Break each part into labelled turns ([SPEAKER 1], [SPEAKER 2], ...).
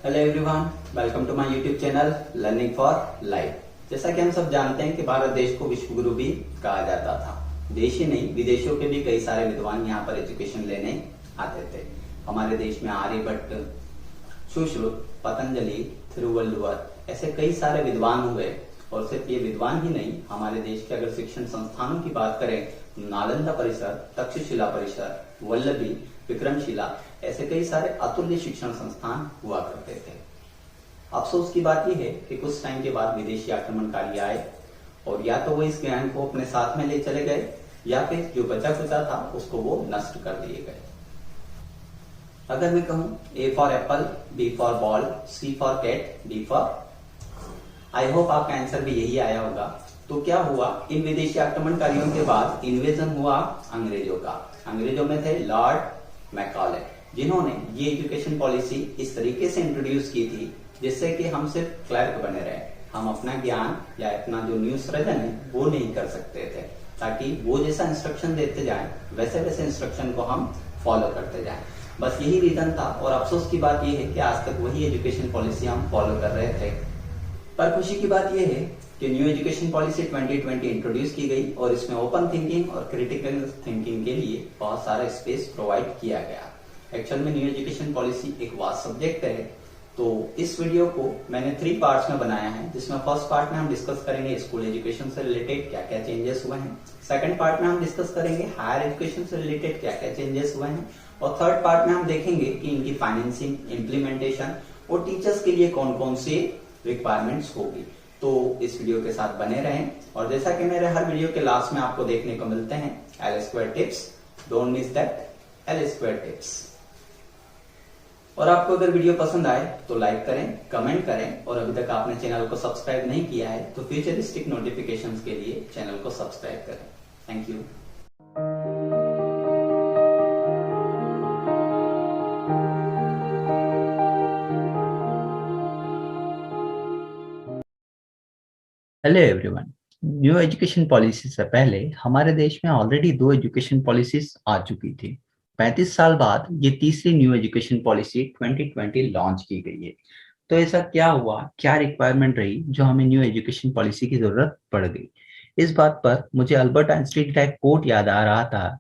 [SPEAKER 1] Hello everyone, welcome to my YouTube channel learning for life. जैसा कि हम सब जानते हैं कि भारत देश को विश्व गुरु भी कहा जाता था। देश ही नहीं, विदेशों के भी कई सारे विद्वान यहाँ पर एजुकेशन लेने आते थे। हमारे देश में आर्यभट्ट, सुश्रुत, पतंजलि, थिरुवल्लुवर ऐसे कई सारे विद्वान हुए। और सिर्फ ये विद्वान ही नहीं, हमारे देश के अगर शिक्षण संस्थानों की बात करें, नालंदा परिसर, तक्षशिला परिसर, वल्लभी, विक्रमशिला ऐसे कई सारे अतुल्य शिक्षण संस्थान हुआ करते थे। अफसोस की बात यह है कि कुछ टाइम के बाद विदेशी आक्रमणकारी आए और या तो वो इस ज्ञान को अपने साथ में ले चले गए या फिर जो बचा खुचा था उसको वो नष्ट कर दिए गए। अगर मैं कहूं A for apple, B for ball, C for cat, D for, I hope आपका आंसर भी यही आया होगा। तो क्या हुआ, इन विदेशी आक्रमणकारियों के बाद इन्वेजन हुआ अंग्रेजों का। अंग्रेजों में थे लॉर्ड मैकॉले, जिन्होंने ये एजुकेशन पॉलिसी इस तरीके से इंट्रोड्यूस की थी जिससे कि हम सिर्फ क्लर्क बने रहे, हम अपना ज्ञान या अपना जो न्यू सृजन है वो नहीं कर सकते थे, ताकि वो जैसा इंस्ट्रक्शन देते जाएं वैसे वैसे इंस्ट्रक्शन को हम फॉलो करते जाएं। बस यही रीजन था और अफसोस की बात यह है कि आज तक वही एजुकेशन पॉलिसी हम फॉलो कर रहे थे। पर खुशी की बात यह है कि न्यू एजुकेशन पॉलिसी 2020 इंट्रोड्यूस की गई और इसमें ओपन थिंकिंग और क्रिटिकल थिंकिंग के लिए बहुत सारा स्पेस प्रोवाइड किया गया। एक्चुअल में न्यू एजुकेशन पॉलिसी एक वास्ट सब्जेक्ट है, तो इस वीडियो को मैंने 3 पार्ट्स में बनाया है, जिसमें फर्स्ट पार्ट में हम डिस्कस करेंगे स्कूल एजुकेशन से रिलेटेड क्या क्या चेंजेस हुए हैं, सेकंड पार्ट में हम डिस्कस करेंगे हायर एजुकेशन से रिलेटेड क्या क्या चेंजेस हुए हैं, और थर्ड पार्ट में हम देखेंगे कि इनकी फाइनेंसिंग, इम्प्लीमेंटेशन और टीचर्स के लिए कौन कौन से रिक्वायरमेंट्स होगी। तो इस वीडियो के साथ बने रहें। और जैसा कि मेरे हर वीडियो के लास्ट में आपको देखने को मिलते हैं L² tips, don't miss that L² tips. और आपको अगर वीडियो पसंद आए तो लाइक करें, कमेंट करें, और अभी तक आपने चैनल को सब्सक्राइब नहीं किया है तो फ्यूचरिस्टिक नोटिफिकेशंस के लिए चैनल को सब्सक्राइब करें। Thank you.
[SPEAKER 2] Hello everyone. New education policy से पहले हमारे देश में ऑलरेडी 2 एजुकेशन पॉलिसीज आ चुकी थी। 35 साल बाद ये तीसरी न्यू एजुकेशन पॉलिसी 2020 लॉन्च की गई है। तो ऐसा क्या हुआ, क्या रिक्वायरमेंट रही जो हमें न्यू एजुकेशन पॉलिसी की जरूरत पड़ गई? इस बात पर मुझे अल्बर्ट आइंस्टीन का एक कोट याद आ रहा था।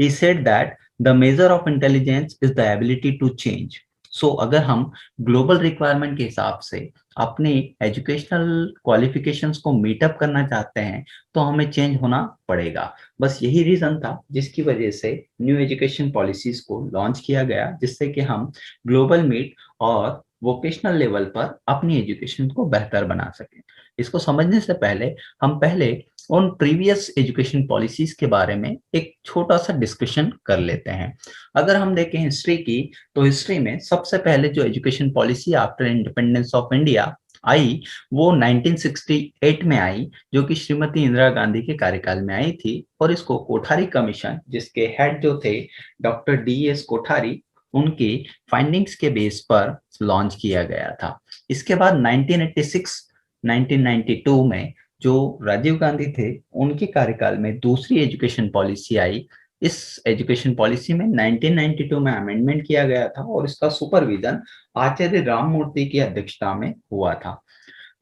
[SPEAKER 2] He said that the measure of intelligence is the ability to change. So अगर हम ग्लोबल रिक्वायरमेंट के हिसाब से अपने एजुकेशनल क्वालिफिकेशंस को मीटअप करना चाहते हैं तो हमें चेंज होना पड़ेगा। बस यही रीजन था जिसकी वजह से न्यू एजुकेशन पॉलिसीज को लॉन्च किया गया, जिससे कि हम ग्लोबल मीट और वोकेशनल लेवल पर अपनी एजुकेशन को बेहतर बना सकें। इसको समझने से पहले हम पहले उन प्रीवियस एजुकेशन पॉलिसीज के बारे में एक छोटा सा डिस्कशन कर लेते हैं। अगर हम देखें हिस्ट्री की, तो हिस्ट्री में सबसे पहले जो education policy after independence of India I वो 1968 में आई, जो कि श्रीमती इंदिरा गांधी के कार्यकाल में आई थी। और इसको कोठारी कमीशन, जिसके हेड जो थे डॉक्टर DS कोठारी, उनके फाइंडिंग्स के बेस पर लॉन्च किया गया था। इसके बाद 1986 1992 में जो राजीव गांधी थे, उनके कार्यकाल में दूसरी एजुकेशन पॉलिसी आई। इस एजुकेशन पॉलिसी में 1992 में अमेंडमेंट किया गया था और इसका सुपरविजन आचार्य राममूर्ति की अध्यक्षता में हुआ था।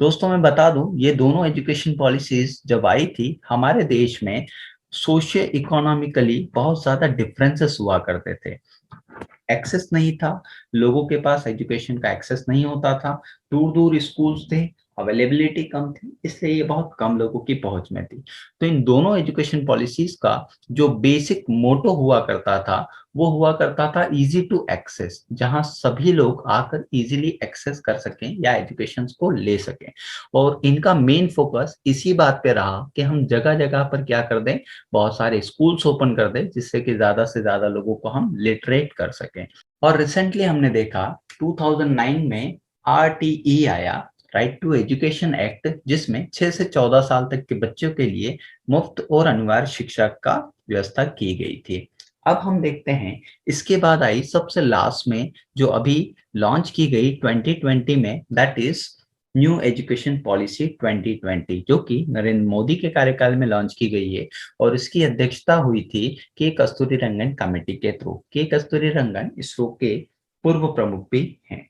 [SPEAKER 2] दोस्तों मैं बता दूं, ये दोनों एजुकेशन पॉलिसीज जब आई थी हमारे देश में सोशियो इकोनॉमिकली बहुत ज्यादा डिफरेंसेस हुआ करते थे। एक्सेस नहीं था, लोगों के पास एजुकेशन का एक्सेस नहीं होता था, दूर दूर स्कूल्स थे, अवेलेबिलिटी कम थी, इसलिए ये बहुत कम लोगों की पहुंच में थी। तो इन दोनों एजुकेशन पॉलिसीज का जो बेसिक मोटो हुआ करता था वो हुआ करता था इजी टू एक्सेस, जहां सभी लोग आकर इजीली एक्सेस कर सकें या एजुकेशन को ले सकें। और इनका मेन फोकस इसी बात पे रहा कि हम जगह जगह पर क्या कर दें, बहुत सारे स्कूल्स ओपन कर दें, जिससे कि ज्यादा से ज्यादा लोगों को हम लिटरेट कर सकें। और रिसेंटली हमने देखा 2009 में RTE आया, राइट टू एजुकेशन एक्ट, जिसमें 6 से 14 साल तक के बच्चों के लिए मुफ्त और अनिवार्य शिक्षा का व्यवस्था की गई थी। अब हम देखते हैं इसके बाद आई सबसे लास्ट में जो अभी लॉन्च की गई 2020 में, that is new education policy 2020, जो कि नरेंद्र मोदी के कार्यकाल में लॉन्च की गई है। और इसकी अध्यक्षता हुई थी के कस्तूरी रंगन कमेटी के थ्रू। के कस्तूरी रंगन इसरो के पूर्व प्रमुख भी हैं।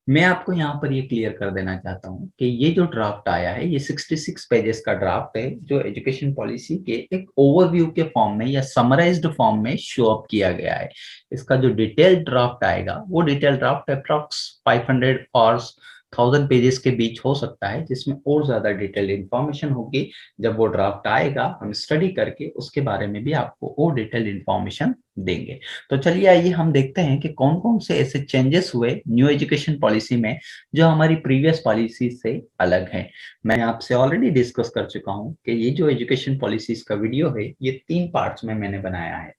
[SPEAKER 2] मैं आपको यहाँ पर ये क्लियर कर देना चाहता हूँ कि ये जो ड्राफ्ट आया है ये 66 पेजेस का ड्राफ्ट है, जो एजुकेशन पॉलिसी के एक ओवरव्यू के फॉर्म में या समराइज्ड फॉर्म में शो अप किया गया है। इसका जो डिटेल ड्राफ्ट आएगा वो डिटेल ड्राफ्ट अप्रॉक्स 500 और 1000 पेजेस के बीच हो सकता है, जिसमें और ज्यादा डिटेल्ड इंफॉर्मेशन होगी। जब वो ड्राफ्ट आएगा हम स्टडी करके उसके बारे में भी आपको और डिटेल्ड इंफॉर्मेशन देंगे। तो चलिए आइए हम देखते हैं कि कौन कौन से ऐसे चेंजेस हुए न्यू एजुकेशन पॉलिसी में जो हमारी प्रीवियस पॉलिसी से अलग है। मैं आपसे ऑलरेडी डिस्कस कर चुका हूं कि ये जो एजुकेशन पॉलिसीज का वीडियो है ये 3 पार्ट्स में मैंने बनाया है।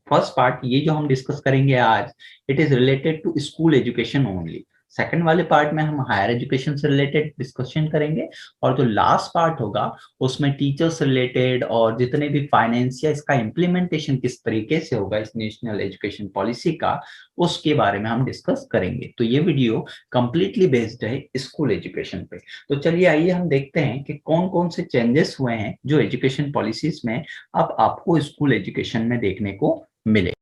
[SPEAKER 2] फर्स्ट पार्ट ये जो हम डिस्कस करेंगे आज, it is related to school education only. Second वाले पार्ट में हम हायर एजुकेशन से रिलेटेड डिस्कशन करेंगे, और जो लास्ट पार्ट होगा उसमें टीचर्स रिलेटेड और जितने भी फाइनेंस या इसका इम्प्लीमेंटेशन किस तरीके से होगा इस नेशनल एजुकेशन पॉलिसी का, उसके बारे में हम डिस्कस करेंगे। तो ये वीडियो कंप्लीटली बेस्ड है स्कूल एजुकेशन पे। तो चलिए आइए हम देखते हैं कि कौन कौन से चेंजेस हुए हैं जो एजुकेशन पॉलिसीज में अब आपको स्कूल एजुकेशन में देखने को मिले।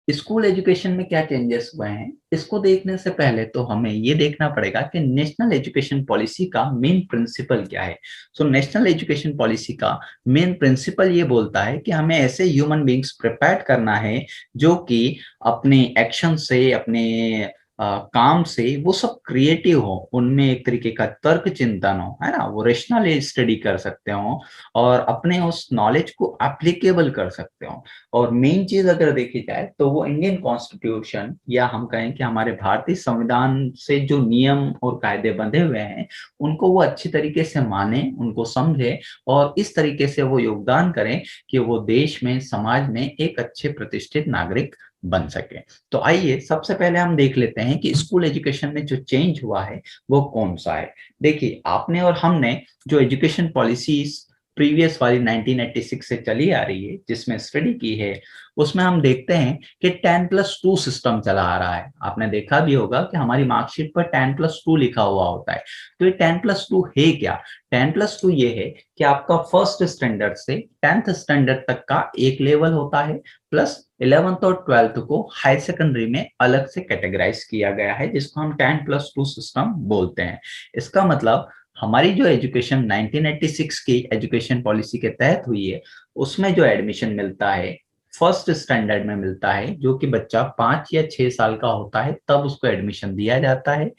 [SPEAKER 2] स्कूल एजुकेशन में क्या चेंजेस हुए हैं, इसको देखने से पहले तो हमें ये देखना पड़ेगा कि नेशनल एजुकेशन पॉलिसी का मेन प्रिंसिपल क्या है। सो नेशनल एजुकेशन पॉलिसी का मेन प्रिंसिपल ये बोलता है कि हमें ऐसे ह्यूमन बींग्स प्रिपेयर करना है जो कि अपने एक्शन से, अपने काम से वो सब क्रिएटिव हो, उनमें एक तरीके का तर्क चिंतन हो, है ना, वो रेशनल स्टडी कर सकते हो और अपने उस नॉलेज को एप्लीकेबल कर सकते हो। और मेन चीज अगर देखी जाए तो वो इंडियन कॉन्स्टिट्यूशन या हम कहें कि हमारे भारतीय संविधान से जो नियम और कायदे बंधे हुए हैं उनको वो अच्छी तरीके से माने, उनको समझे और इस तरीके से वो योगदान करें कि वो देश में, समाज में एक अच्छे प्रतिष्ठित नागरिक बन सके। तो आइए सबसे पहले हम देख लेते हैं कि स्कूल एजुकेशन में जो चेंज हुआ है वो कौन सा है। देखिए, आपने और हमने जो एजुकेशन पॉलिसीज प्रीवियस वाली 1986 से चली आ रही है जिसमें स्टडी की है, उसमें हम देखते हैं कि 10+2 सिस्टम चला आ रहा है। आपने देखा भी होगा कि हमारी मार्कशीट पर 10+2 लिखा हुआ होता है। तो ये 10+2 है क्या? 10+2 ये है कि आपका फर्स्ट स्टैंडर्ड से 10th स्टैंडर्ड तक का एक लेवल होता है, प्लस 11th और 12th को हायर सेकेंडरी में अलग से कैटेगराइज किया गया है, जिसको हम 10+2 सिस्टम बोलते हैं। इसका मतलब हमारी जो एजुकेशन 1986 की एजुकेशन पॉलिसी के तहत हुई है उसमें जो एडमिशन मिलता है फर्स्ट स्टैंडर्ड में मिलता है, जो कि बच्चा 5 या 6 साल का होता है तब उसको एडमिशन दिया जाता है।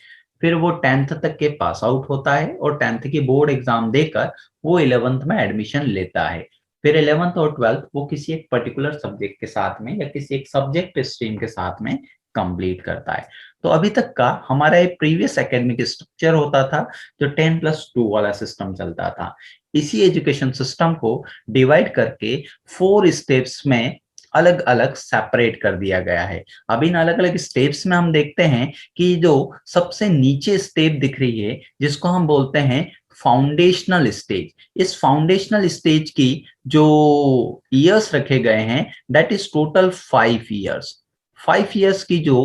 [SPEAKER 2] फिर वो 10th तक के पास आउट होता है और 10th की बोर्ड एग्जाम देकर वो 11th में एडमिशन लेता है। फिर 11th और 12th वो किसी एक पर्टिकुलर सब्जेक्ट के साथ में या किसी एक सब्जेक्ट स्ट्रीम के साथ में कंप्लीट करता है। तो अभी तक का हमारा एक प्रीवियस एकेडमिक स्ट्रक्चर होता था जो 10+2 वाला सिस्टम चलता था। इसी एजुकेशन सिस्टम को डिवाइड करके 4 स्टेप्स में अलग अलग सेपरेट कर दिया गया है। अब इन अलग अलग स्टेप्स में हम देखते हैं कि जो सबसे नीचे स्टेप दिख रही है जिसको हम बोलते हैं फाउंडेशनल स्टेज, इस फाउंडेशनल स्टेज की जो ईयर्स रखे गए हैं that is total 5 years. 5 years की जो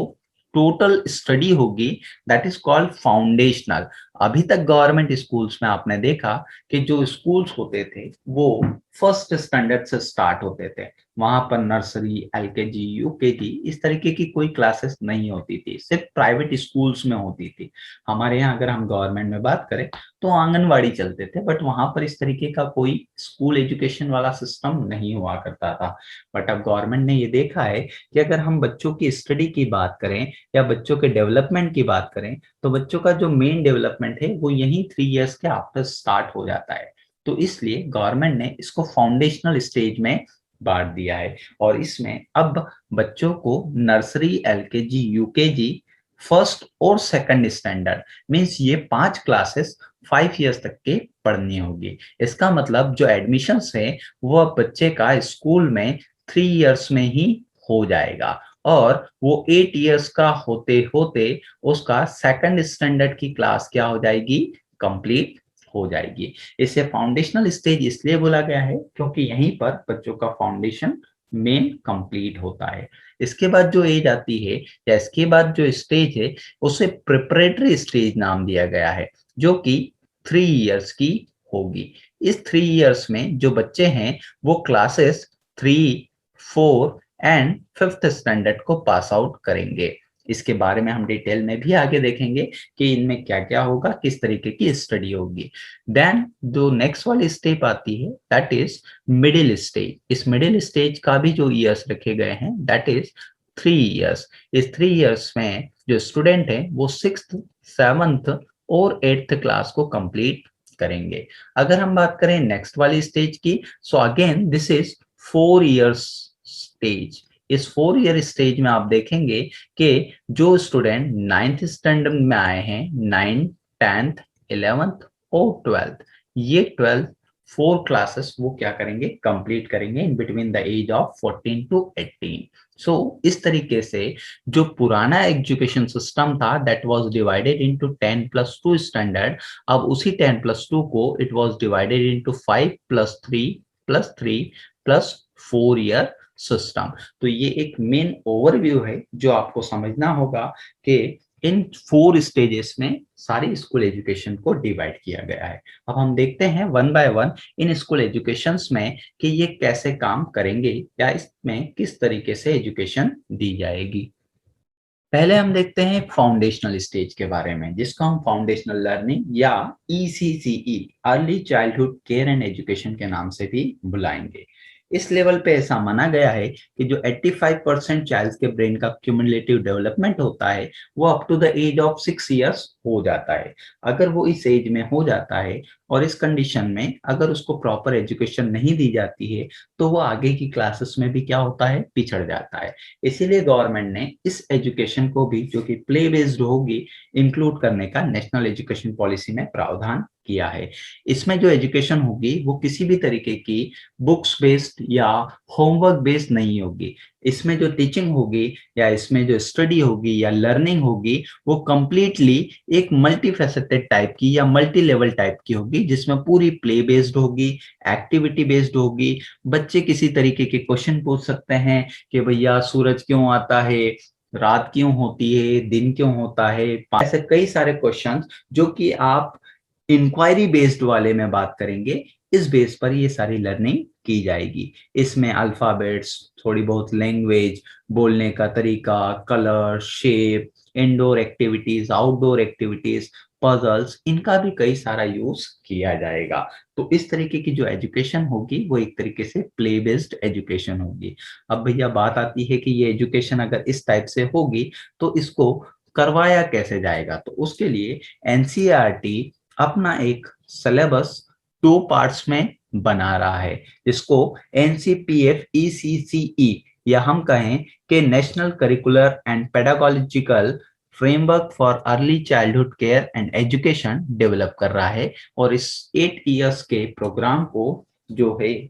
[SPEAKER 2] टोटल स्टडी होगी दैट इज कॉल्ड फाउंडेशनल। अभी तक गवर्नमेंट स्कूल्स में आपने देखा कि जो स्कूल्स होते थे वो फर्स्ट स्टैंडर्ड से स्टार्ट होते थे, वहां पर नर्सरी, एलकेजी, यूकेजी इस तरीके की कोई क्लासेस नहीं होती थी, सिर्फ प्राइवेट स्कूल्स में होती थी। हमारे यहाँ अगर हम गवर्नमेंट में बात करें तो आंगनवाड़ी चलते थे, बट वहां पर इस तरीके का कोई स्कूल एजुकेशन वाला सिस्टम नहीं हुआ करता था। बट अब गवर्नमेंट ने ये देखा है कि अगर हम बच्चों की स्टडी की बात करें या बच्चों के डेवलपमेंट की बात करें तो बच्चों का जो मेन डेवलपमेंट है वो यही 3 इयर्स के आफ्टर स्टार्ट हो जाता है। तो इसलिए गवर्नमेंट ने इसको फाउंडेशनल स्टेज में बांट दिया है और इसमें अब बच्चों को नर्सरी, एलकेजी, यूकेजी, फर्स्ट और सेकंड स्टैंडर्ड मींस ये 5 क्लासेस 5 इयर्स तक के पढ़नी होगी। इसका मतलब जो एडमिशंस है वो अब बच्चे का स्कूल में 3 इयर्स में ही हो जाएगा और वो 8 इयर्स का होते होते उसका सेकंड स्टैंडर्ड की क्लास क्या हो जाएगी, कंप्लीट हो जाएगी। इसे फाउंडेशनल स्टेज इसलिए बोला गया है क्योंकि यहीं पर बच्चों का फाउंडेशन मेन कंप्लीट होता है। इसके बाद जो एज आती है या इसके बाद जो स्टेज है उसे प्रिपरेटरी स्टेज नाम दिया गया है, जो कि 3 इयर्स की होगी। इस 3 इयर्स में जो बच्चे हैं वो क्लासेस 3, 4 एंड 5th स्टैंडर्ड को पास आउट करेंगे। इसके बारे में हम डिटेल में भी आगे देखेंगे कि इनमें क्या क्या होगा, किस तरीके की स्टडी होगी। देन जो नेक्स्ट वाली स्टेप आती है दैट इज मिडिल स्टेज। इस मिडिल स्टेज का भी जो ईयर्स रखे गए हैं दैट इज 3 इयर्स। इस 3 इयर्स में जो स्टूडेंट है वो 6th 7th और 8th क्लास को कंप्लीट करेंगे। अगर हम बात करें नेक्स्ट वाली स्टेज की, so again this is 4 years stage. इस 4 ईयर स्टेज में आप देखेंगे कि जो स्टूडेंट 9th स्टैंडर्ड में आए हैं, 9th 10th 11th और 12th, ये 12th 4 क्लासेस वो क्या करेंगे, कंप्लीट करेंगे in between the age of 14 to 18। So इस तरीके से जो पुराना एजुकेशन सिस्टम था that was divided into 10+2 standard, अब उसी 10+2 को it was divided into 5+3+3+4 year system. तो ये एक मेन ओवरव्यू है जो आपको समझना होगा कि इन 4 स्टेजेस में सारी स्कूल एजुकेशन को डिवाइड किया गया है। अब हम देखते हैं one by one in school educations में कि ये कैसे काम करेंगे या इसमें किस तरीके से एजुकेशन दी जाएगी। पहले हम देखते हैं फाउंडेशनल स्टेज के बारे में, जिसको हम फाउंडेशनल लर्निंग या ECCE early childhood care and education के नाम से भी बुलाएंगे। इस लेवल पे ऐसा माना गया है कि जो 85% चाइल्ड के ब्रेन का क्यूमुलेटिव डेवलपमेंट होता है वो up to the age of 6 years हो जाता है। अगर वो इस एज में हो जाता है और इस कंडीशन में अगर उसको प्रॉपर एजुकेशन नहीं दी जाती है तो वो आगे की क्लासेस में भी क्या होता है, पिछड़ जाता है। इसीलिए गवर्नमेंट ने इस एजुकेशन को भी, जो कि प्ले बेस्ड होगी, इंक्लूड करने का नेशनल एजुकेशन पॉलिसी में प्रावधान किया है। इसमें जो एजुकेशन होगी वो किसी भी तरीके की बुक्स बेस्ड या होमवर्क बेस्ड नहीं होगी। इसमें जो टीचिंग होगी या इसमें जो स्टडी होगी या लर्निंग होगी वो कंप्लीटली एक मल्टी फैसेटेड टाइप की या मल्टी लेवल टाइप की होगी, जिसमें पूरी प्ले बेस्ड होगी, एक्टिविटी बेस्ड होगी। बच्चे किसी तरीके के क्वेश्चन पूछ सकते हैं कि भैया सूरज क्यों आता है, रात क्यों होती है, दिन क्यों होता है, ऐसे कई सारे क्वेश्चंस जो कि आप इंक्वायरी बेस्ड वाले में बात करेंगे, इस बेस पर ये सारी लर्निंग की जाएगी। इसमें अल्फाबेट्स, थोड़ी बहुत लैंग्वेज, बोलने का तरीका, colour, shape, indoor activities, outdoor activities, puzzles, इनका भी कई सारा यूज किया जाएगा। तो इस तरीके की जो एजुकेशन होगी वो एक तरीके से प्ले बेस्ड एजुकेशन होगी। अब भैया बात आती है कि ये एजुकेशन अगर इस टाइप से होगी तो इसको करवाया कैसे जाएगा। तो उसके लिए एनसीईआरटी अपना एक सिलेबस 2 पार्ट्स में बना रहा है, जिसको एनसीपीएफ ECCE या हम कहें कि national curricular and पेडागोलॉजिकल framework for early childhood care and education develop कर रहा है। और इस 8 इयर्स के प्रोग्राम को जो है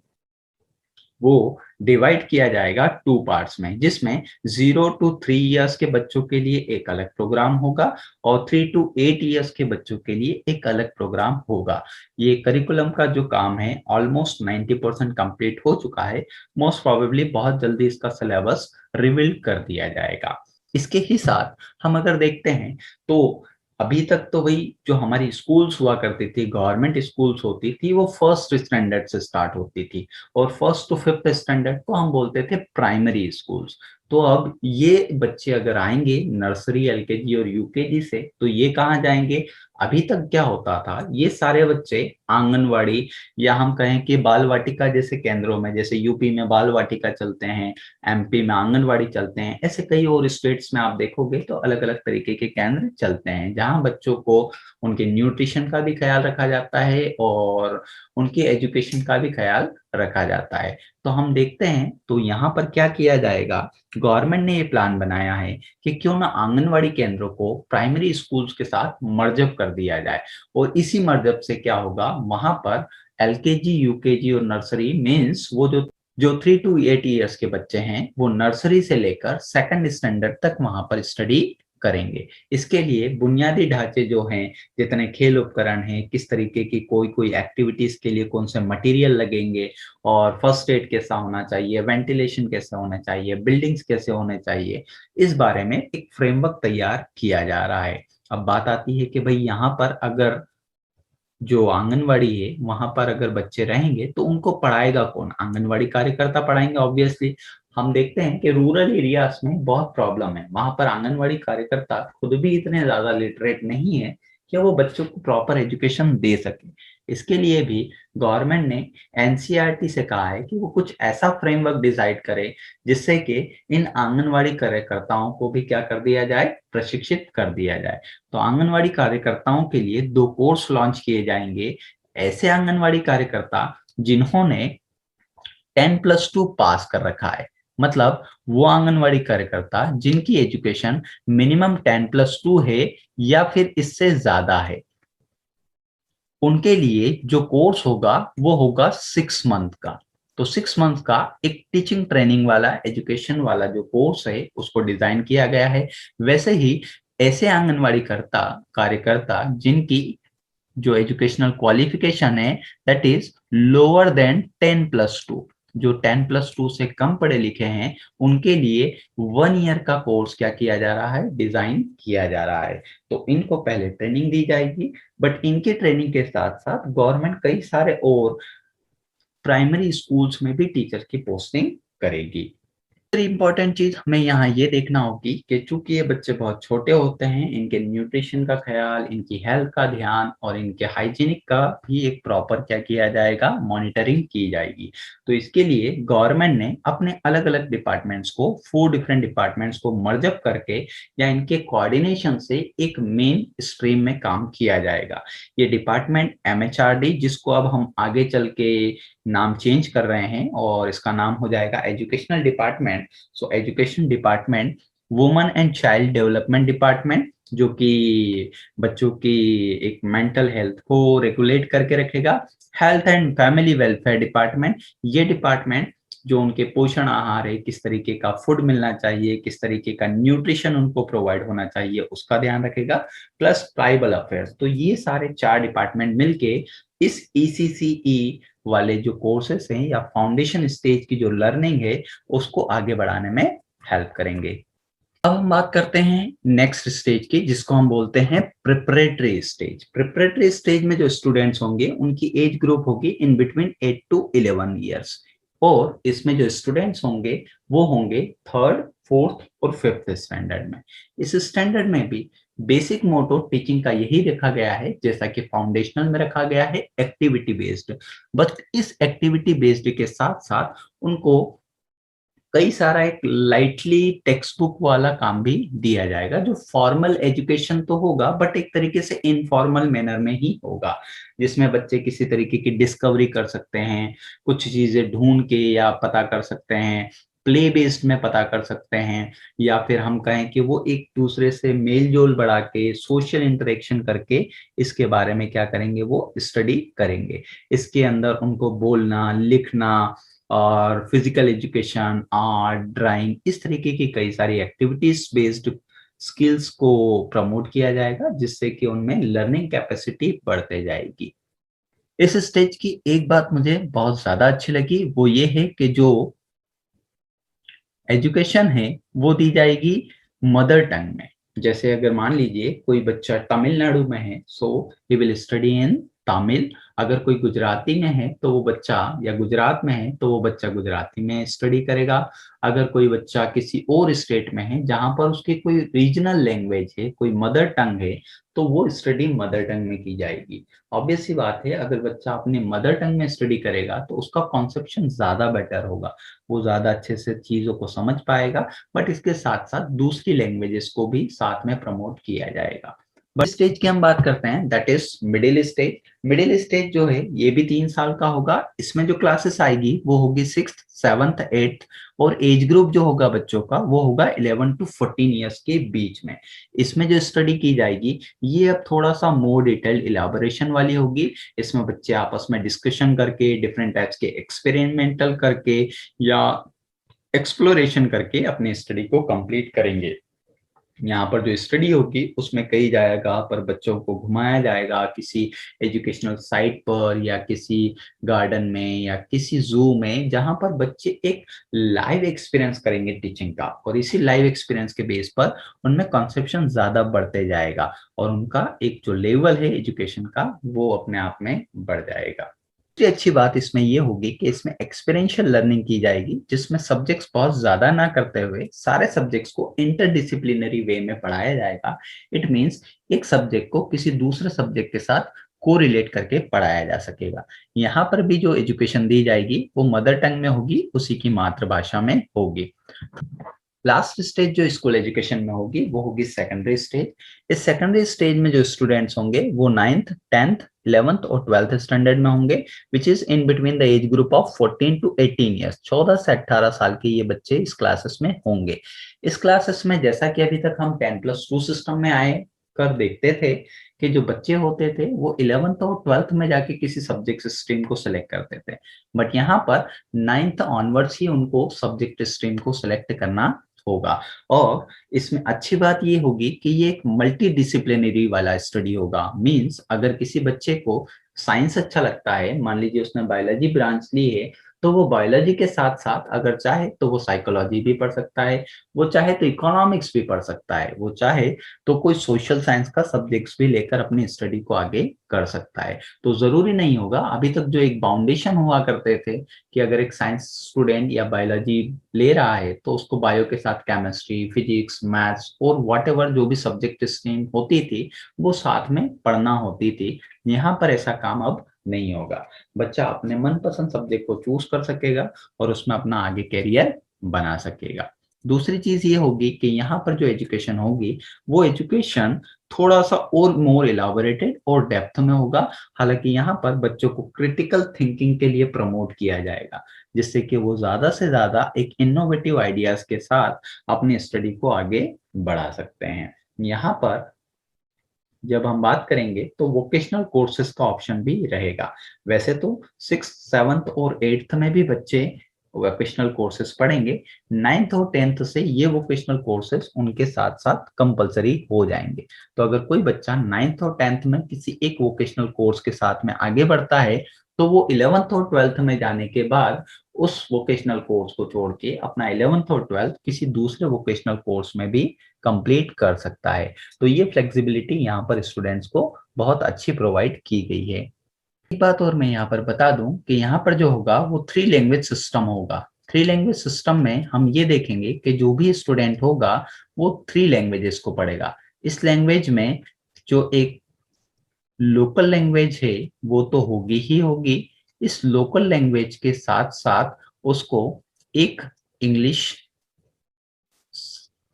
[SPEAKER 2] वो डिवाइड किया जाएगा 2 पार्ट्स में, जिसमें 0 to 3 इयर्स के बच्चों के लिए एक अलग प्रोग्राम होगा और 3 to 8 इयर्स के बच्चों के लिए एक अलग प्रोग्राम होगा। ये करिकुलम का जो काम है ऑलमोस्ट 90% कंप्लीट हो चुका है। मोस्ट प्रोबेबली बहुत जल्दी इसका सिलेबस रिवील कर दिया जाएगा। इसके ही साथ हम अगर देखते हैं तो अभी तक तो वही जो हमारी स्कूल्स हुआ करती थी, गवर्नमेंट स्कूल्स होती थी, वो 1st स्टैंडर्ड से स्टार्ट होती थी और 1st to 5th स्टैंडर्ड को हम बोलते थे प्राइमरी स्कूल्स। तो अब ये बच्चे अगर आएंगे नर्सरी, एलकेजी और यूकेजी से तो ये कहाँ जाएंगे। अभी तक क्या होता था, ये सारे बच्चे आंगनवाड़ी या हम कहें कि बाल वाटिका जैसे केंद्रों में, जैसे यूपी में बाल वाटिका चलते हैं, एमपी में आंगनवाड़ी चलते हैं, ऐसे कई और स्टेट्स में आप देखोगे तो अलग अलग तरीके के केंद्र चलते हैं, जहां बच्चों को उनके न्यूट्रिशन का भी ख्याल रखा जाता है और उनकी एजुकेशन का भी ख्याल रखा जाता है। तो हम देखते हैं तो यहाँ पर क्या किया जाएगा, गवर्नमेंट ने ये प्लान बनाया है कि क्यों ना आंगनवाड़ी केंद्रों को प्राइमरी स्कूल्स के साथ मर्जअप कर दिया जाए। और इसी मर्जअप से क्या होगा, वहां पर एलकेजी, यूकेजी और नर्सरी मीन्स वो जो 3 to 8 इयर्स के बच्चे हैं वो नर्सरी से लेकर 2nd स्टैंडर्ड तक वहां पर स्टडी करेंगे। इसके लिए बुनियादी ढांचे जो हैं, जितने खेल उपकरण हैं, किस तरीके की कोई एक्टिविटीज के लिए कौन से मटेरियल लगेंगे और फर्स्ट एड कैसा होना चाहिए, वेंटिलेशन कैसा होना चाहिए, बिल्डिंग्स कैसे होने चाहिए, इस बारे में एक फ्रेमवर्क तैयार किया जा रहा है। अब बात आती है कि भाई यहाँ पर अगर जो आंगनवाड़ी है वहां पर अगर बच्चे रहेंगे तो उनको पढ़ाएगा कौन, आंगनवाड़ी कार्यकर्ता पढ़ाएंगे ऑब्वियसली। हम देखते हैं कि रूरल एरियाज में बहुत प्रॉब्लम है, वहां पर आंगनवाड़ी कार्यकर्ता खुद भी इतने ज्यादा लिटरेट नहीं है कि वो बच्चों को प्रॉपर एजुकेशन दे सके। इसके लिए भी गवर्नमेंट ने एनसीईआरटी से कहा है कि वो कुछ ऐसा फ्रेमवर्क डिसाइड करे जिससे कि इन आंगनवाड़ी कार्यकर्ताओं को भी क्या कर दिया जाए, प्रशिक्षित कर दिया जाए। तो आंगनवाड़ी कार्यकर्ताओं के लिए 2 कोर्स लॉन्च किए जाएंगे। ऐसे आंगनवाड़ी कार्यकर्ता जिन्होंने 10+2 पास कर रखा है, मतलब वो आंगनवाड़ी कार्यकर्ता जिनकी एजुकेशन मिनिमम 10+2 है या फिर इससे ज्यादा है, उनके लिए जो कोर्स होगा वो होगा 6 मंथ का। तो 6 मंथ का एक टीचिंग ट्रेनिंग वाला, एजुकेशन वाला जो कोर्स है उसको डिजाइन किया गया है। वैसे ही ऐसे आंगनवाड़ी कार्यकर्ता जिनकी जो एजुकेशनल क्वालिफिकेशन है दैट इज लोअर देन 10+2, जो 10+2 से कम पढ़े लिखे हैं, उनके लिए 1 ईयर का कोर्स क्या किया जा रहा है, डिजाइन किया जा रहा है। तो इनको पहले ट्रेनिंग दी जाएगी, बट इनकी ट्रेनिंग के साथ साथ गवर्नमेंट कई सारे और प्राइमरी स्कूल्स में भी टीचर की पोस्टिंग करेगी। दूसरी इंपॉर्टेंट चीज हमें यहाँ ये देखना होगी कि चूंकि ये बच्चे बहुत छोटे होते हैं, इनके न्यूट्रिशन का ख्याल, इनकी हेल्थ का ध्यान और इनके हाइजीनिक का भी एक प्रॉपर क्या किया जाएगा, मॉनिटरिंग की जाएगी। तो इसके लिए गवर्नमेंट ने अपने अलग अलग डिपार्टमेंट्स को, 4 डिफरेंट डिपार्टमेंट्स को मर्जअप करके या इनके कोऑर्डिनेशन से एक मेन स्ट्रीम में काम किया जाएगा। ये डिपार्टमेंट एमएचआरडी, जिसको अब हम आगे चल के नाम चेंज कर रहे हैं और इसका नाम हो जाएगा educational department. So education department women and child development department, जो कि बच्चों की एक मेंटल हेल्थ को रेगुलेट करके रखेगा। Health and family welfare department, ये डिपार्टमेंट जो उनके पोषण आहार है, किस तरीके का फूड मिलना चाहिए, किस तरीके का न्यूट्रिशन उनको प्रोवाइड होना चाहिए, उसका ध्यान रखेगा। Plus tribal affairs. तो ये सारे 4 डिपार्टमेंट मिलके इस ईसीसीई वाले जो कोर्सेस हैं या फाउंडेशन स्टेज की जो लर्निंग है उसको आगे बढ़ाने में हेल्प करेंगे। अब हम बात करते हैं नेक्स्ट स्टेज की, जिसको हम बोलते हैं प्रिपरेटरी स्टेज। प्रिपरेटरी स्टेज में जो स्टूडेंट्स होंगे उनकी एज ग्रुप होगी इन बिटवीन 8 to 11 ईयर्स, और इसमें जो स्टूडेंट्स होंगे वो होंगे 3rd, 4th और 5th स्टैंडर्ड में। इस स्टैंडर्ड में भी बेसिक मोटो टीचिंग का यही रखा गया है, जैसा कि फाउंडेशनल में रखा गया है, एक्टिविटी बेस्ड। बट इस एक्टिविटी बेस्ड के साथ साथ उनको कई सारा एक लाइटली टेक्स्ट बुक वाला काम भी दिया जाएगा, जो फॉर्मल एजुकेशन तो होगा बट एक तरीके से इनफॉर्मल मैनर में ही होगा, जिसमें बच्चे किसी तरीके की डिस्कवरी कर सकते हैं, कुछ चीजें ढूंढ के या पता कर सकते हैं, प्ले बेस्ड में पता कर सकते हैं, या फिर हम कहें कि वो एक दूसरे से मेल जोल बढ़ा के, सोशल इंटरेक्शन करके इसके बारे में क्या करेंगे, वो स्टडी करेंगे। इसके अंदर उनको बोलना, लिखना और फिजिकल एजुकेशन, आर्ट, ड्राइंग, इस तरीके की कई सारी एक्टिविटीज बेस्ड स्किल्स को प्रमोट किया जाएगा, जिससे कि उनमें लर्निंग कैपेसिटी बढ़ते जाएगी। इस स्टेज की एक बात मुझे बहुत ज्यादा अच्छी लगी, वो ये है कि जो एजुकेशन है वो दी जाएगी मदर टंग में। जैसे अगर मान लीजिए कोई बच्चा तमिलनाडु में है, so he will study in Tamil. अगर कोई गुजराती में है तो वो बच्चा, या गुजरात में है तो वो बच्चा गुजराती में स्टडी करेगा। अगर कोई बच्चा किसी और स्टेट में है जहां पर उसकी कोई रीजनल लैंग्वेज है, कोई मदर टंग है, तो वो स्टडी मदर टंग में की जाएगी। ऑब्वियस सी बात है, अगर बच्चा अपने मदर टंग में स्टडी करेगा तो उसका कॉन्सेप्शन ज्यादा बेटर होगा, वो ज्यादा अच्छे से चीजों को समझ पाएगा। बट इसके साथ साथ दूसरी लैंग्वेजेस को भी साथ में प्रमोट किया जाएगा। बट स्टेज की हम बात करते हैं, that is middle stage. Middle stage जो है ये भी 3 साल का होगा। इसमें जो क्लासेस आएगी वो होगी 6th, 7th, 8th, और एज ग्रुप जो होगा बच्चों का वो होगा 11 to 14 ईयर्स के बीच में। इसमें जो स्टडी की जाएगी ये अब थोड़ा सा मोर डिटेल्ड इलाबोरेशन वाली होगी। इसमें बच्चे आपस में डिस्कशन करके, डिफरेंट टाइप्स के एक्सपेरिमेंटल करके या एक्सप्लोरेशन करके अपनी स्टडी को कंप्लीट करेंगे। यहाँ पर जो स्टडी होगी उसमें कई जगह पर बच्चों को घुमाया जाएगा, किसी एजुकेशनल साइट पर या किसी गार्डन में या किसी जू में, जहां पर बच्चे एक लाइव एक्सपीरियंस करेंगे टीचिंग का, और इसी लाइव एक्सपीरियंस के बेस पर उनमें कॉन्सेप्शन ज्यादा बढ़ते जाएगा और उनका एक जो लेवल है एजुकेशन का वो अपने आप में बढ़ जाएगा। सबसे अच्छी बात इसमें ये होगी कि इसमें एक्सपीरियंशियल लर्निंग की जाएगी, जिसमें सब्जेक्ट्स बहुत ज्यादा ना करते हुए सारे सब्जेक्ट्स को इंटरडिसिप्लिनरी वे में पढ़ाया जाएगा। इट मींस एक सब्जेक्ट को किसी दूसरे सब्जेक्ट के साथ कोरिलेट करके पढ़ाया जा सकेगा। यहाँ पर भी जो एजुकेशन दी जाएगी वो मदर टंग में होगी, उसी की मातृभाषा में होगी। लास्ट स्टेज जो स्कूल एजुकेशन में होगी वो होगी सेकेंडरी स्टेज। इस सेकेंडरी स्टेज में जो स्टूडेंट्स होंगे वो 9th, 10th, 11th और 12th स्टैंडर्ड में होंगे, which is in between the age group of 14 to 18 years. 14 से 18 साल के ये बच्चे इस क्लासेस में होंगे। इस क्लासेस में जैसा कि अभी तक हम 10+2 सिस्टम में आए कर देखते थे कि जो बच्चे होते थे वो 11th और 12th में जाके किसी सब्जेक्ट स्ट्रीम को सिलेक्ट करते थे, बट यहाँ पर 9th ऑनवर्ड्स ही उनको सब्जेक्ट स्ट्रीम को सिलेक्ट करना होगा। और इसमें अच्छी बात ये होगी कि ये एक मल्टी डिसिप्लिनरी वाला स्टडी होगा। मींस अगर किसी बच्चे को साइंस अच्छा लगता है, मान लीजिए उसने बायोलॉजी ब्रांच ली है, तो वो बायोलॉजी के साथ साथ अगर चाहे तो वो साइकोलॉजी भी पढ़ सकता है, वो चाहे तो इकोनॉमिक्स भी पढ़ सकता है, वो चाहे तो कोई सोशल साइंस का सब्जेक्ट्स भी लेकर अपनी स्टडी को आगे कर सकता है। तो जरूरी नहीं होगा, अभी तक जो एक बाउंडेशन हुआ करते थे कि अगर एक साइंस स्टूडेंट या बायोलॉजी ले रहा है तो उसको बायो के साथ केमिस्ट्री, फिजिक्स, मैथ्स और व्हाटएवर जो भी सब्जेक्ट स्ट्रीम होती थी वो साथ में पढ़ना होती थी। यहाँ पर ऐसा काम अब नहीं होगा। बच्चा अपने मनपसंद सब्जेक्ट को चूज कर सकेगा और उसमें अपना आगे कैरियर बना सकेगा। दूसरी चीज ये होगी कि यहाँ पर जो एजुकेशन होगी वो एजुकेशन थोड़ा सा और मोर इलाबोरेटेड और डेप्थ में होगा। हालांकि यहाँ पर बच्चों को क्रिटिकल थिंकिंग के लिए प्रमोट किया जाएगा, जिससे कि वो ज्यादा से ज्यादा एक इनोवेटिव आइडियाज के साथ अपनी स्टडी को आगे बढ़ा सकते हैं। यहाँ पर जब हम बात करेंगे तो वोकेशनल कोर्सेज का ऑप्शन भी रहेगा। वैसे तो 6th, 7th और 8th में भी बच्चे वोकेशनल कोर्सेज पढ़ेंगे, 9th और 10th से ये वोकेशनल कोर्सेज उनके साथ साथ कंपलसरी हो जाएंगे। तो अगर कोई बच्चा 9th और 10th में किसी एक वोकेशनल कोर्स के साथ में आगे बढ़ता है तो वो 11th और 12th में जाने के बाद उस वोकेशनल कोर्स को छोड़ के अपना 11th और 12th किसी दूसरे वोकेशनल कोर्स में भी कंप्लीट कर सकता है। तो ये फ्लेक्सिबिलिटी यहाँ पर स्टूडेंट्स को बहुत अच्छी प्रोवाइड की गई है। एक बात और मैं यहाँ पर बता दूं कि यहाँ पर जो होगा वो 3 लैंग्वेज सिस्टम होगा। 3 लैंग्वेज सिस्टम में हम ये देखेंगे कि जो भी स्टूडेंट होगा वो 3 लैंग्वेजेस को पढ़ेगा। इस लैंग्वेज में जो एक लोकल लैंग्वेज है वो तो होगी ही होगी, इस लोकल लैंग्वेज के साथ साथ उसको एक इंग्लिश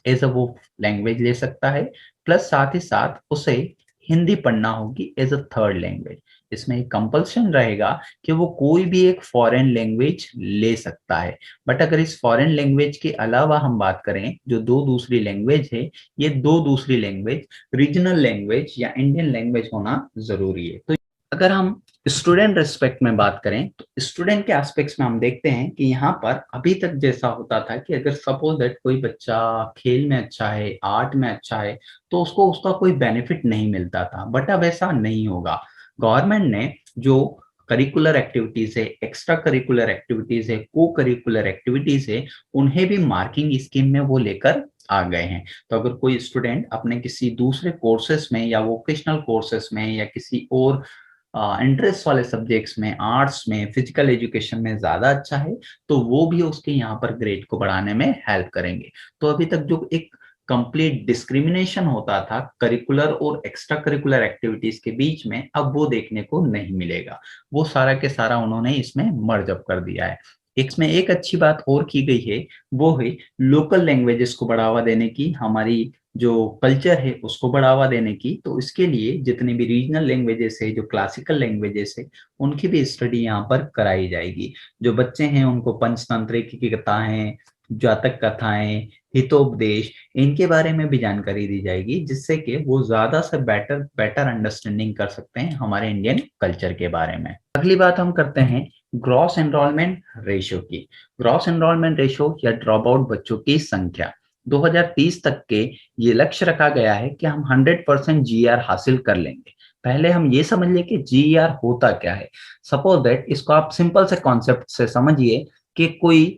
[SPEAKER 2] एज अ वो लैंग्वेज ले सकता है, प्लस साथ ही साथ उसे हिंदी पढ़ना होगी एज अ थर्ड लैंग्वेज। इसमें एक कंपल्शन रहेगा कि वो कोई भी एक फॉरेन लैंग्वेज ले सकता है। बट अगर इस फॉरेन लैंग्वेज के अलावा हम बात करें जो 2 दूसरी लैंग्वेज है, ये 2 दूसरी लैंग्वेज रीजनल लैंग्वेज या इंडियन लैंग्वेज होना जरूरी है। तो अगर हम स्टूडेंट रेस्पेक्ट में बात करें तो स्टूडेंट के एस्पेक्ट्स में हम देखते हैं कि यहाँ पर अभी तक जैसा होता था कि अगर सपोज दैट कोई बच्चा खेल में अच्छा है, आर्ट में अच्छा है, तो उसको उसका कोई बेनिफिट नहीं मिलता था। बट अब ऐसा नहीं होगा। गवर्नमेंट ने जो करिकुलर एक्टिविटीज है, एक्स्ट्रा करिकुलर एक्टिविटीज है, को करिकुलर एक्टिविटीज है, उन्हें भी मार्किंग स्कीम में वो लेकर आ गए हैं। तो अगर कोई स्टूडेंट अपने किसी दूसरे कोर्सेस में या वोकेशनल कोर्सेस में या किसी और इंटरेस्ट वाले सब्जेक्ट्स में, आर्ट्स में, फिजिकल एजुकेशन में ज्यादा अच्छा है, तो वो भी उसके यहाँ पर ग्रेड को बढ़ाने में हेल्प करेंगे। तो अभी तक जो एक कंप्लीट डिस्क्रिमिनेशन होता था करिकुलर और एक्स्ट्रा करिकुलर एक्टिविटीज के बीच में, अब वो देखने को नहीं मिलेगा। वो सारा के सारा उन्होंने इसमें मर्ज अप कर दिया है। इसमें एक अच्छी बात और की गई है, वो है लोकल लैंग्वेजेस को बढ़ावा देने की, हमारी जो कल्चर है उसको बढ़ावा देने की। तो इसके लिए जितने भी रीजनल लैंग्वेजेस है, जो क्लासिकल लैंग्वेजेस है, उनकी भी स्टडी यहाँ पर कराई जाएगी। जो बच्चे हैं उनको पंचतंत्र की कथाएं, जातक कथाएं, हितोपदेश, इनके बारे में भी जानकारी दी जाएगी, जिससे कि वो ज्यादा से बेटर अंडरस्टैंडिंग कर सकते हैं हमारे इंडियन कल्चर के बारे में। अगली बात हम करते हैं ग्रॉस एनरोलमेंट रेशियो की। ग्रॉस एनरोलमेंट रेशियो या ड्रॉप आउट बच्चों की संख्या 2030 तक के ये लक्ष्य रखा गया है कि हम 100% जीआर हासिल कर लेंगे। पहले हम ये समझ लें कि जीआर होता क्या है। सपोज दैट इसको आप सिंपल से कॉन्सेप्ट से समझिए कि कोई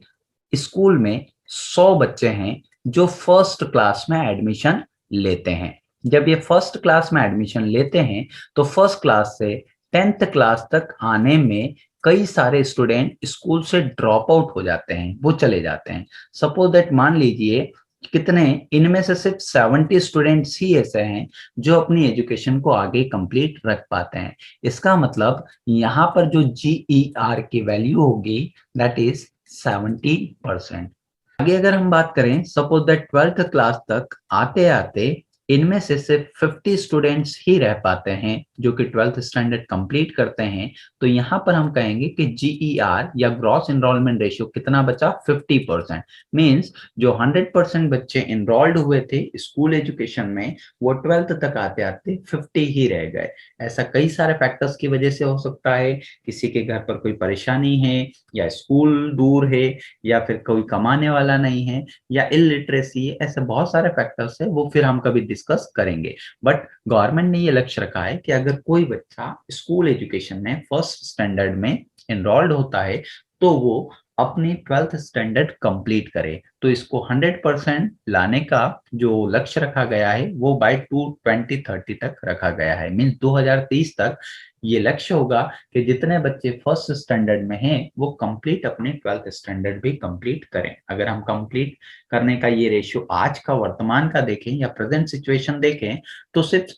[SPEAKER 2] स्कूल में 100 बच्चे हैं जो फर्स्ट क्लास में एडमिशन लेते हैं। जब ये फर्स्ट क्लास में एडमिशन लेते हैं तो फर्स्ट क्लास से 10th क्लास तक आने में कई सारे स्टूडेंट स्कूल से ड्रॉप आउट हो जाते हैं, वो चले जाते हैं। सपोज दैट मान लीजिए कितने इनमें से सिर्फ 70 स्टूडेंट्स ही ऐसे हैं जो अपनी एजुकेशन को आगे कंप्लीट रख पाते हैं। इसका मतलब यहाँ पर जो GER की वैल्यू होगी दैट इज 70%। आगे अगर हम बात करें, सपोज दैट 12th क्लास तक आते आते इनमें से सिर्फ 50 स्टूडेंट्स ही रह पाते हैं जो कि 12th स्टैंडर्ड कंप्लीट करते हैं, तो यहाँ पर हम कहेंगे कि GER या ग्रॉस एनरोलमेंट रेशियो कितना बचा, 50%। मीन्स जो 100% बच्चे इनरोल्ड हुए थे स्कूल एजुकेशन में, वो 12th तक आते आते 50 ही रह गए। ऐसा कई सारे फैक्टर्स की वजह से हो सकता है, किसी के घर पर कोई परेशानी है, या स्कूल दूर है, या फिर कोई कमाने वाला नहीं है, या इलिटरेसी है। ऐसे बहुत सारे फैक्टर्स है, वो फिर हम कभी डिस्कस करेंगे। बट गवर्नमेंट ने ये लक्ष्य रखा है कि अगर कोई बच्चा स्कूल एजुकेशन में फर्स्ट स्टैंडर्ड में एनरोल्ड होता है तो वो अपनी 12th स्टैंडर्ड कंप्लीट करे। तो इसको 100% लाने का जो लक्ष्य रखा गया है वो बाय 2030 तक रखा गया है। मीन्स 2030 तक ये लक्ष्य होगा कि जितने बच्चे फर्स्ट स्टैंडर्ड में हैं वो कंप्लीट अपने 12th स्टैंडर्ड भी कंप्लीट करें। अगर हम कंप्लीट करने का ये रेशियो आज का वर्तमान का देखें या प्रेजेंट सिचुएशन देखें तो सिर्फ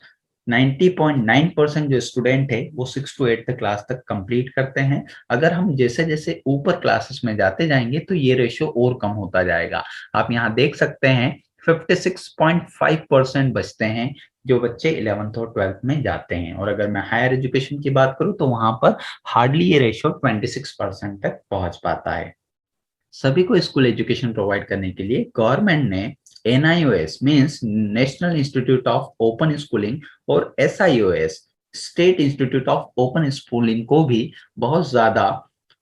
[SPEAKER 2] 90.9% जो स्टूडेंट है वो 6 to 8th क्लास तक कंप्लीट करते हैं। अगर हम जैसे जैसे ऊपर क्लासेस में जाते जाएंगे तो ये रेशियो और कम होता जाएगा। आप यहाँ देख सकते हैं 56.5% बचते हैं जो बच्चे 11th और 12th में जाते हैं। और अगर मैं हायर एजुकेशन की बात करूं तो वहां पर हार्डली ये रेशियो 26% तक पहुंच पाता है। सभी को स्कूल एजुकेशन प्रोवाइड करने के लिए गवर्नमेंट ने NIOS means national institute of open schooling और SIOS state institute of open schooling को भी बहुत ज्यादा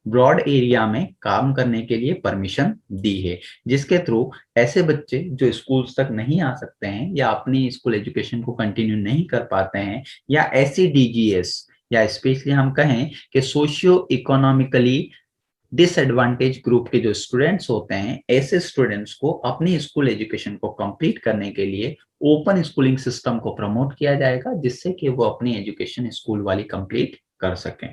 [SPEAKER 2] ब्रॉड एरिया में काम करने के लिए परमिशन दी है, जिसके थ्रू ऐसे बच्चे जो स्कूल्स तक नहीं आ सकते हैं या अपनी स्कूल एजुकेशन को कंटिन्यू नहीं कर पाते हैं, या ऐसी DGS या स्पेशली हम कहें कि सोशियो इकोनॉमिकली डिसएडवांटेज ग्रुप के जो स्टूडेंट्स होते हैं, ऐसे स्टूडेंट्स को अपनी स्कूल एजुकेशन को कंप्लीट करने के लिए ओपन स्कूलिंग सिस्टम को प्रमोट किया जाएगा, जिससे कि वो अपनी एजुकेशन स्कूल वाली कंप्लीट कर सकें।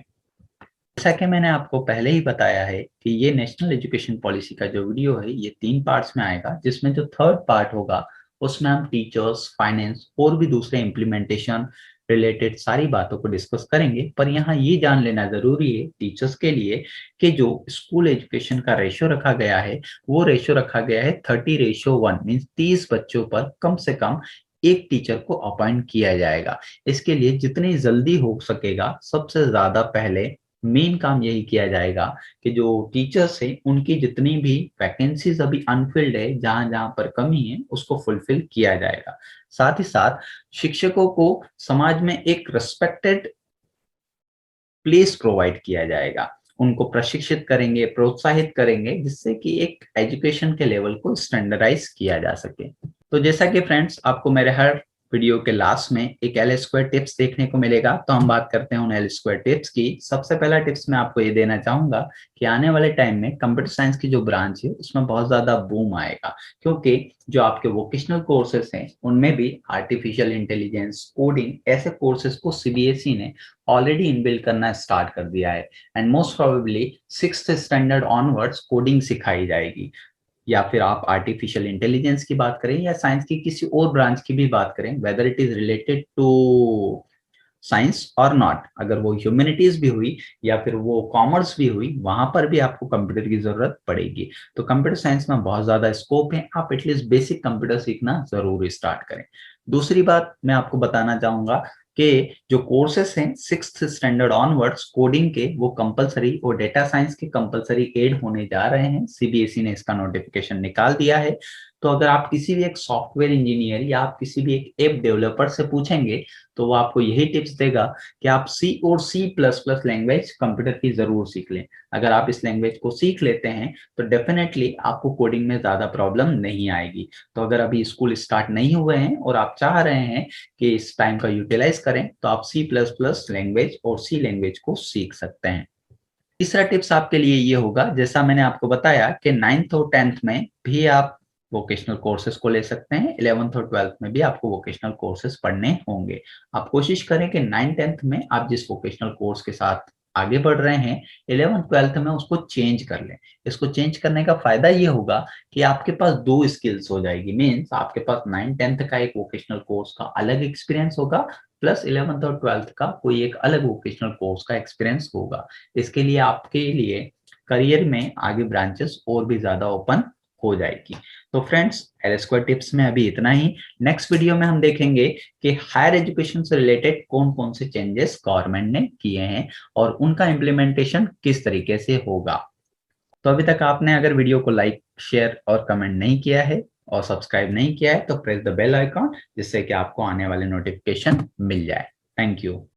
[SPEAKER 2] जैसा कि मैंने आपको पहले ही बताया है कि ये नेशनल एजुकेशन पॉलिसी का जो वीडियो है ये 3 पार्ट्स में आएगा, जिसमें जो थर्ड पार्ट होगा उसमें हम टीचर्स, फाइनेंस और भी दूसरे इम्प्लीमेंटेशन रिलेटेड सारी बातों को डिस्कस करेंगे। पर यहाँ ये जान लेना जरूरी है टीचर्स के लिए कि जो स्कूल एजुकेशन का रेशियो रखा गया है वो रेशियो रखा गया है 30:1 मीन्स 30 बच्चों पर कम से कम एक टीचर को अपॉइंट किया जाएगा। इसके लिए जितनी जल्दी हो सकेगा सबसे ज्यादा पहले मेन काम यही किया जाएगा कि जो टीचर्स हैं उनकी जितनी भी वैकेंसीज अभी अनफिल्ड है, जहां जहां पर कमी है उसको फुलफिल किया जाएगा। साथ ही साथ शिक्षकों को समाज में एक रिस्पेक्टेड प्लेस प्रोवाइड किया जाएगा। उनको प्रशिक्षित करेंगे, प्रोत्साहित करेंगे, जिससे कि एक एजुकेशन के लेवल को स्टैंडर्डाइज किया जा सके। तो जैसा कि फ्रेंड्स आपको मेरे हर वीडियो के लास्ट में एक L² टिप्स देखने को मिलेगा, तो हम बात करते हैं उन L² टिप्स की। सबसे पहला टिप्स मैं आपको ये देना चाहूंगा कि आने वाले टाइम में कंप्यूटर साइंस की जो ब्रांच है उसमें बहुत ज्यादा बूम आएगा, क्योंकि जो आपके वोकेशनल कोर्सेस हैं उनमें भी आर्टिफिशियल इंटेलिजेंस, कोडिंग, ऐसे कोर्सेस को CBSE ने ऑलरेडी इनबिल्ड करना स्टार्ट कर दिया है। And most probably 6th standard onwards coding सिखाई जाएगी। या फिर आप आर्टिफिशियल इंटेलिजेंस की बात करें या साइंस की किसी और ब्रांच की भी बात करें, whether it is related to science और नॉट, अगर वो ह्यूमैनिटीज भी हुई या फिर वो कॉमर्स भी हुई, वहां पर भी आपको कंप्यूटर की जरूरत पड़ेगी। तो कंप्यूटर साइंस में बहुत ज्यादा स्कोप है, आप एटलीस्ट बेसिक कंप्यूटर सीखना जरूर स्टार्ट करें। दूसरी बात मैं आपको बताना चाहूंगा कि जो कोर्सेस हैं 6th स्टैंडर्ड ऑनवर्ड्स कोडिंग के, वो कंपलसरी और डेटा साइंस के कंपलसरी एड होने जा रहे हैं। CBSE ने इसका नोटिफिकेशन निकाल दिया है। तो अगर आप किसी भी एक सॉफ्टवेयर इंजीनियर या आप किसी भी एक ऐप डेवलपर से पूछेंगे तो वो आपको यही टिप्स देगा कि आप C और C++ लैंग्वेज कंप्यूटर की जरूर सीख लें। अगर आप इस लैंग्वेज को सीख लेते हैं तो डेफिनेटली आपको कोडिंग में ज्यादा प्रॉब्लम नहीं आएगी। तो अगर अभी स्कूल स्टार्ट नहीं हुए हैं और आप चाह रहे हैं कि इस टाइम का यूटिलाइज करें तो आप C++ लैंग्वेज और C लैंग्वेज को सीख सकते हैं। तीसरा टिप्स आपके लिए ये होगा, जैसा मैंने आपको बताया कि 9th और 10th में भी आप वोकेशनल कोर्सेज को ले सकते हैं, 11th और 12th में भी आपको वोकेशनल कोर्सेज पढ़ने होंगे। आप कोशिश करें कि 9th 10th में आप जिस वोकेशनल कोर्स के साथ आगे बढ़ रहे हैं 11th 12th में उसको चेंज कर लें। इसको चेंज करने का फायदा ये होगा कि आपके पास 2 स्किल्स हो जाएगी। मीन्स आपके पास 9 10th का एक वोकेशनल कोर्स का अलग एक्सपीरियंस होगा, प्लस 11th और 12th का कोई एक अलग वोकेशनल कोर्स का एक्सपीरियंस होगा। इसके लिए आपके लिए करियर में आगे ब्रांचेस और भी ज्यादा ओपन हो जाएगी। तो फ्रेंड्स, एल स्क्वायर टिप्स में अभी इतना ही। नेक्स्ट वीडियो में हम देखेंगे कि हायर एजुकेशन से रिलेटेड कौन कौन से चेंजेस गवर्नमेंट ने किए हैं और उनका इम्प्लीमेंटेशन किस तरीके से होगा। तो अभी तक आपने अगर वीडियो को लाइक, शेयर और कमेंट नहीं किया है और सब्सक्राइब नहीं किया है तो प्रेस द बेल आइकॉन, जिससे कि आपको आने वाले नोटिफिकेशन मिल जाए। Thank you.